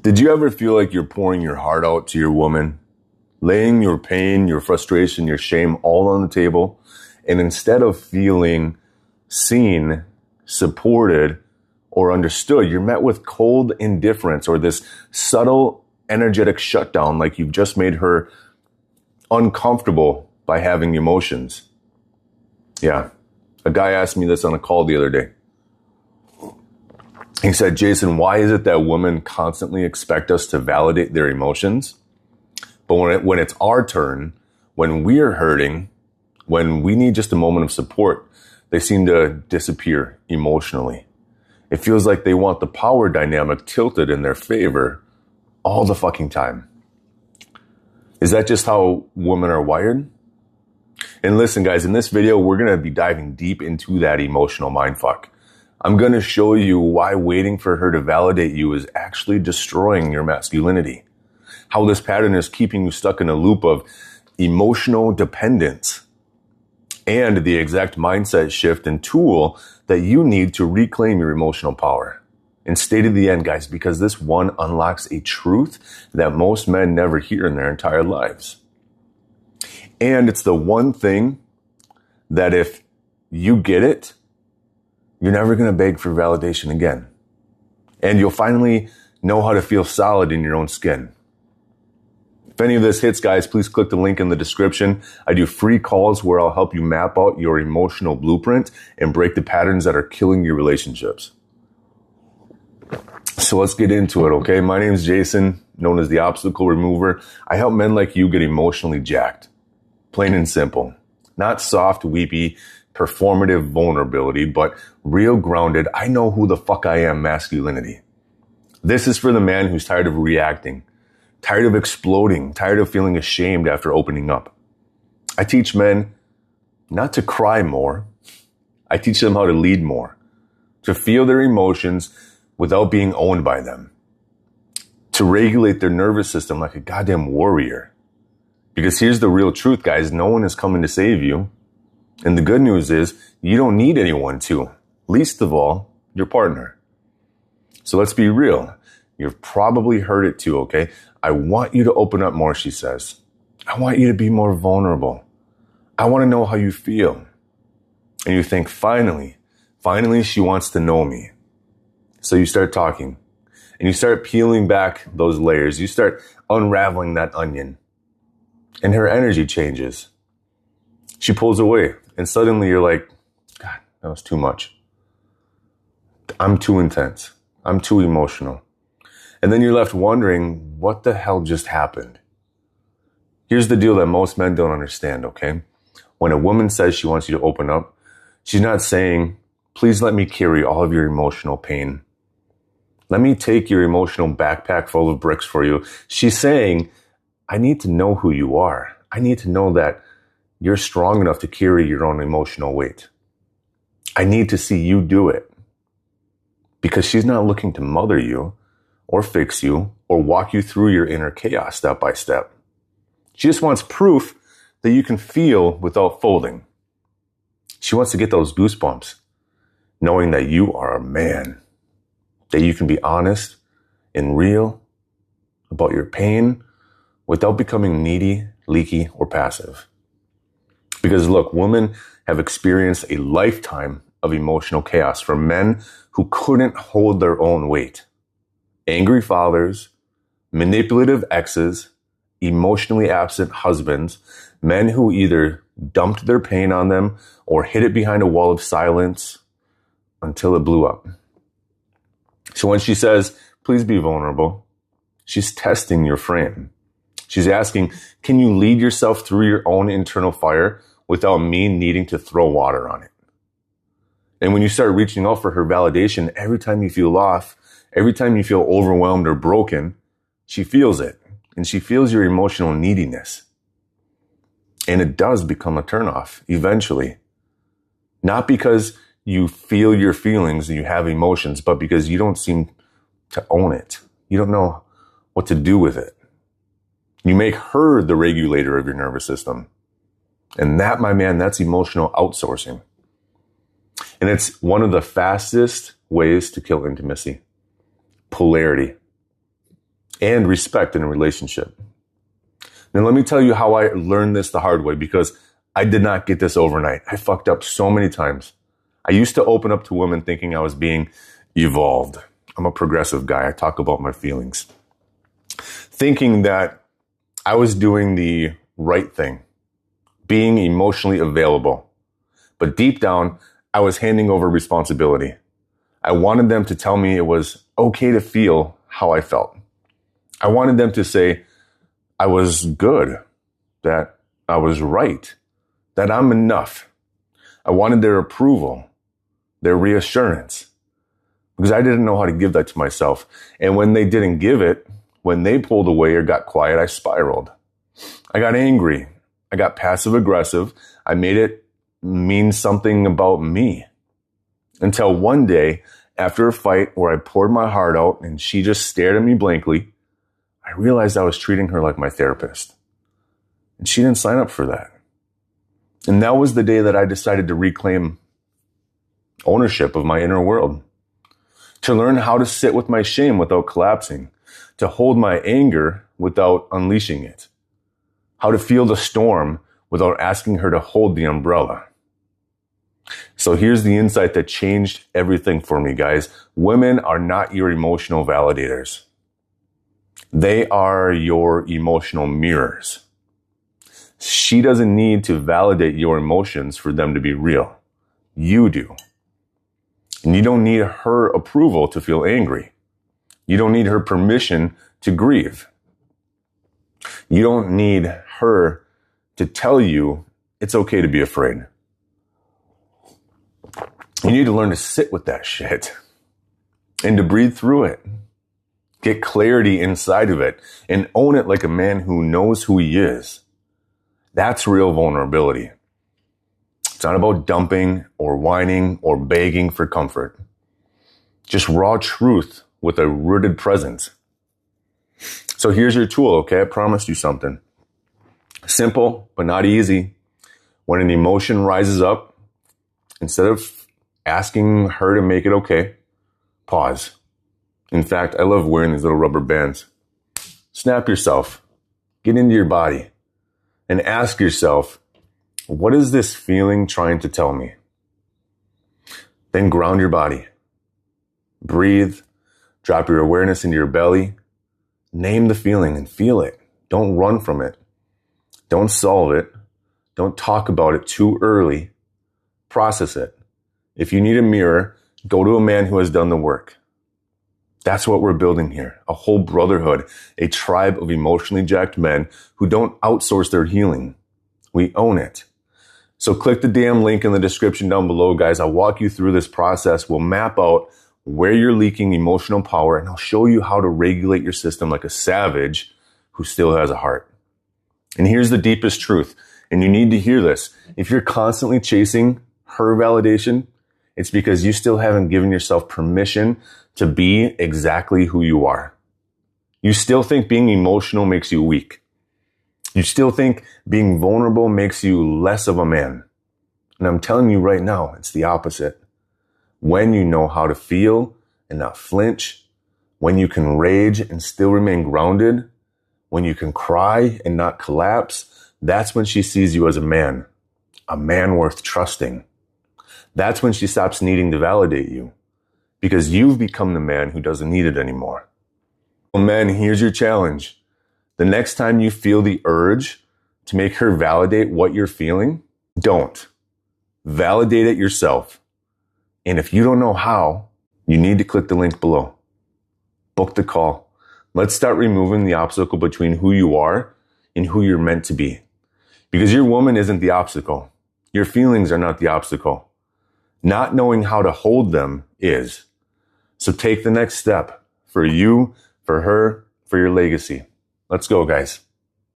Did you ever feel like you're pouring your heart out to your woman, laying your pain, your frustration, your shame all on the table, and instead of feeling seen, supported, or understood, you're met with cold indifference or this subtle energetic shutdown, like you've just made her uncomfortable by having emotions? Yeah. A guy asked me this on a call the other day. He said, Jason, why is it that women constantly expect us to validate their emotions? But when it's our turn, when we're hurting, when we need just a moment of support, they seem to disappear emotionally. It feels like they want the power dynamic tilted in their favor all the fucking time. Is that just how women are wired? And listen, guys, in this video, we're going to be diving deep into that emotional mindfuck. I'm going to show you why waiting for her to validate you is actually destroying your masculinity. How this pattern is keeping you stuck in a loop of emotional dependence, and the exact mindset shift and tool that you need to reclaim your emotional power. And stay to the end, guys, because this one unlocks a truth that most men never hear in their entire lives. And it's the one thing that if you get it, you're never going to beg for validation again. And you'll finally know how to feel solid in your own skin. If any of this hits, guys, please click the link in the description. I do free calls where I'll help you map out your emotional blueprint and break the patterns that are killing your relationships. So let's get into it, okay? My name is Jason, known as the Obstacle Remover. I help men like you get emotionally jacked. Plain and simple. Not soft, weepy, performative vulnerability, but real grounded, I know who the fuck I am masculinity. This is for the man who's tired of reacting, tired of exploding, tired of feeling ashamed after opening up. I teach men not to cry more. I teach them how to lead more, to feel their emotions without being owned by them, to regulate their nervous system like a goddamn warrior. Because here's the real truth, guys. No one is coming to save you. And the good news is you don't need anyone to, least of all, your partner. So let's be real. You've probably heard it too, okay? I want you to open up more, she says. I want you to be more vulnerable. I want to know how you feel. And you think, finally she wants to know me. So you start talking and you start peeling back those layers. You start unraveling that onion and her energy changes. She pulls away and suddenly you're like, God, that was too much. I'm too intense. I'm too emotional. And then you're left wondering, what the hell just happened? Here's the deal that most men don't understand, okay? When a woman says she wants you to open up, she's not saying, please let me carry all of your emotional pain. Let me take your emotional backpack full of bricks for you. She's saying, I need to know who you are. I need to know that you're strong enough to carry your own emotional weight. I need to see you do it. Because she's not looking to mother you or fix you or walk you through your inner chaos step by step. She just wants proof that you can feel without folding. She wants to get those goosebumps, knowing that you are a man, that you can be honest and real about your pain without becoming needy, leaky, or passive. Because look, women have experienced a lifetime of emotional chaos from men who couldn't hold their own weight. Angry fathers, manipulative exes, emotionally absent husbands, men who either dumped their pain on them or hid it behind a wall of silence until it blew up. So when she says, please be vulnerable, she's testing your frame. She's asking, can you lead yourself through your own internal fire without me needing to throw water on it? And when you start reaching out for her validation, every time you feel off, every time you feel overwhelmed or broken, she feels it. And she feels your emotional neediness. And it does become a turnoff eventually. Not because you feel your feelings and you have emotions, but because you don't seem to own it. You don't know what to do with it. You make her the regulator of your nervous system. And that, my man, that's emotional outsourcing. And it's one of the fastest ways to kill intimacy. Polarity. and respect in a relationship. Now, let me tell you how I learned this the hard way, because I did not get this overnight. I fucked up so many times. I used to open up to women thinking I was being evolved. I'm a progressive guy. I talk about my feelings. Thinking that I was doing the right thing, being emotionally available. But deep down, I was handing over responsibility. I wanted them to tell me it was okay to feel how I felt. I wanted them to say I was good, that I was right, that I'm enough. I wanted their approval, their reassurance, because I didn't know how to give that to myself. And when they didn't give it, when they pulled away or got quiet, I spiraled. I got angry. I got passive aggressive. I made it mean something about me. Until one day, after a fight where I poured my heart out and she just stared at me blankly, I realized I was treating her like my therapist. And she didn't sign up for that. And that was the day that I decided to reclaim ownership of my inner world. To learn how to sit with my shame without collapsing. To hold my anger without unleashing it. How to feel the storm without asking her to hold the umbrella. So here's the insight that changed everything for me, guys. Women are not your emotional validators. They are your emotional mirrors. She doesn't need to validate your emotions for them to be real. You do. And you don't need her approval to feel angry. You don't need her permission to grieve. You don't need her to tell you it's okay to be afraid. You need to learn to sit with that shit and to breathe through it. Get clarity inside of it and own it like a man who knows who he is. That's real vulnerability. It's not about dumping or whining or begging for comfort. Just raw truth with a rooted presence. So here's your tool, okay? I promised you something. Simple, but not easy. When an emotion rises up, instead of asking her to make it okay, pause. In fact, I love wearing these little rubber bands. Snap yourself. Get into your body. And ask yourself, what is this feeling trying to tell me? Then ground your body. Breathe. Drop your awareness into your belly. Name the feeling and feel it. Don't run from it. Don't solve it. Don't talk about it too early. Process it. If you need a mirror, go to a man who has done the work. That's what we're building here. A whole brotherhood, a tribe of emotionally jacked men who don't outsource their healing. We own it. So click the damn link in the description down below, guys. I'll walk you through this process. We'll map out where you're leaking emotional power, and I'll show you how to regulate your system like a savage who still has a heart. And here's the deepest truth, and you need to hear this. If you're constantly chasing her validation, it's because you still haven't given yourself permission to be exactly who you are. You still think being emotional makes you weak. You still think being vulnerable makes you less of a man. And I'm telling you right now, it's the opposite. When you know how to feel and not flinch, when you can rage and still remain grounded, when you can cry and not collapse, that's when she sees you as a man worth trusting. That's when she stops needing to validate you, because you've become the man who doesn't need it anymore. Well, men, here's your challenge. The next time you feel the urge to make her validate what you're feeling, don't. Validate it yourself. And if you don't know how, you need to click the link below. Book the call. Let's start removing the obstacle between who you are and who you're meant to be. Because your woman isn't the obstacle. Your feelings are not the obstacle. Not knowing how to hold them is. So take the next step for you, for her, for your legacy. Let's go, guys.